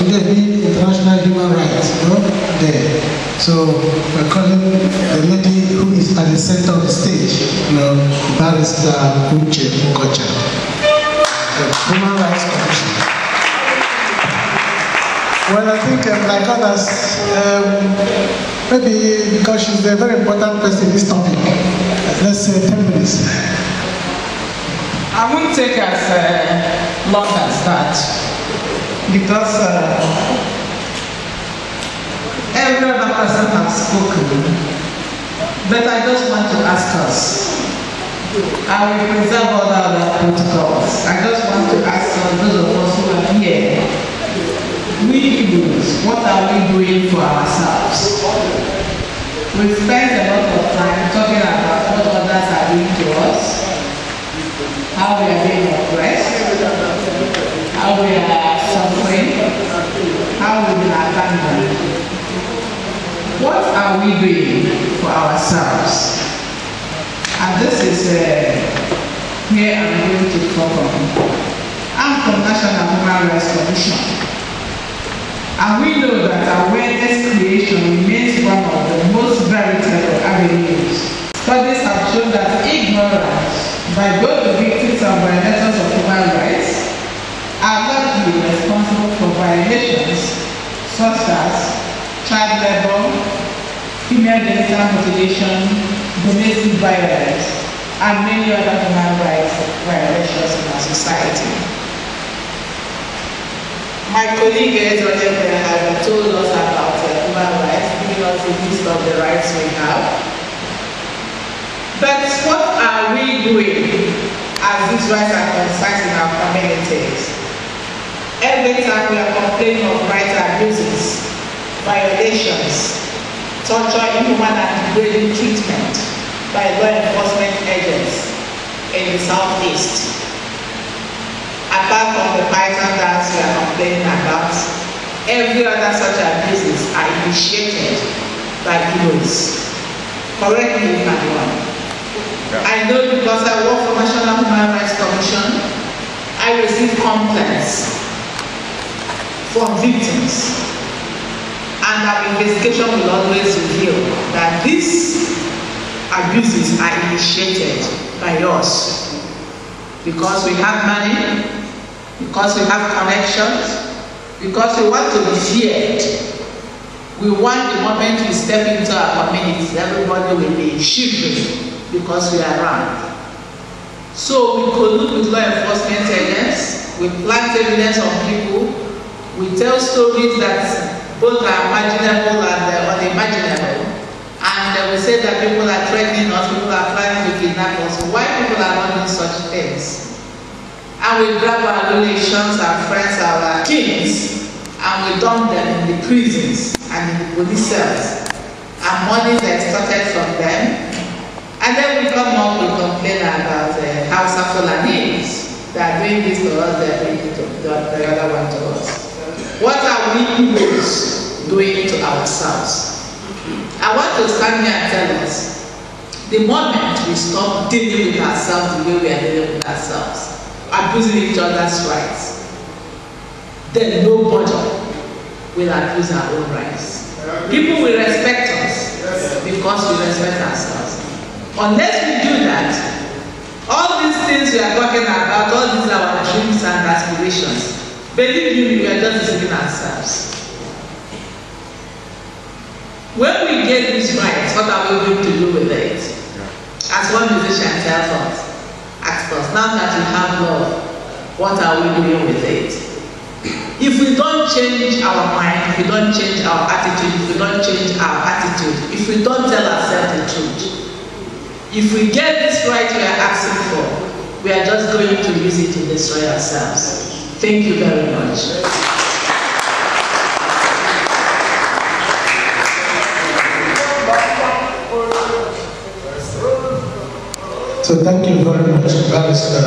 today being International Human Rights Day. So we're calling the lady who is at the center of the stage, Barrister Uche Nkocha, the Human Rights Commission. Well, I think like others, maybe because she's a very important person in this topic, let's say 10 minutes. I won't take as long as that, because every other person has spoken, but I just want to ask us, I will preserve all the other protocols. I just want to ask those of us who are here, we Igbos, what are we doing for ourselves? We spent a lot of time talking about what others are doing to us, how we are being oppressed, how we are suffering, how we've been abandoned. What are we doing for ourselves? And this is here I'm going to talk on. I'm from National Human Rights Commission. And we know that awareness creation remains one of the most veritable avenues. Studies have shown that ignorance by both the victims and violators of human rights are largely responsible for violations such as child labor, female genital mutilation, domestic violence, and many other human rights violations in our society. My colleague Ezra has told us about human rights, giving us a list of the rights we have. But what are we doing as these rights are concerned in our communities? Every time we are complaining of rights abuses, violations, torture, inhuman and degrading treatment by law enforcement agents in the Southeast. Apart from the python dance we are complaining about, every other such abuses are initiated by Igbos. Correct me if I'm wrong. Yeah. I know because I work for National Human Rights Commission, I receive complaints from victims. And our investigation will always reveal that these abuses are initiated by us because we have money, because we have connections, because we want to be feared. We want the moment we step into our communities, everybody will be shivering because we are around. So we collude with law enforcement agents, we plant evidence on people, we tell stories that both are imaginable and unimaginable. And we say that people are threatening us, people are planning to kidnap us. Why people are not doing such things? And we grab our relations, our friends, our kings, and we dump them in the prisons and in the police cells. And money is extorted from them. And then we come up, we complain about Hausa Fulanis. They are doing this to us, they are doing the other one to us. What are we doing to ourselves? I want to stand here and tell us, the moment we stop dealing with ourselves the way we are dealing with ourselves, abusing each other's rights, then nobody will abuse our own rights. People will respect us because we respect ourselves. Unless we do that, all these things we are talking about, all these are our dreams and aspirations, believe me, we are just deceiving ourselves. When we get these rights, what are we going to do with it? As one musician tells us, asks us, now that we have love, what are we doing with it? If we don't change our mind, if we don't change our attitude, if we don't change our attitude, if we don't tell ourselves the truth, if we get this right we are asking for, we are just going to use it to destroy ourselves. Thank you very much. So thank you very much, Barrister.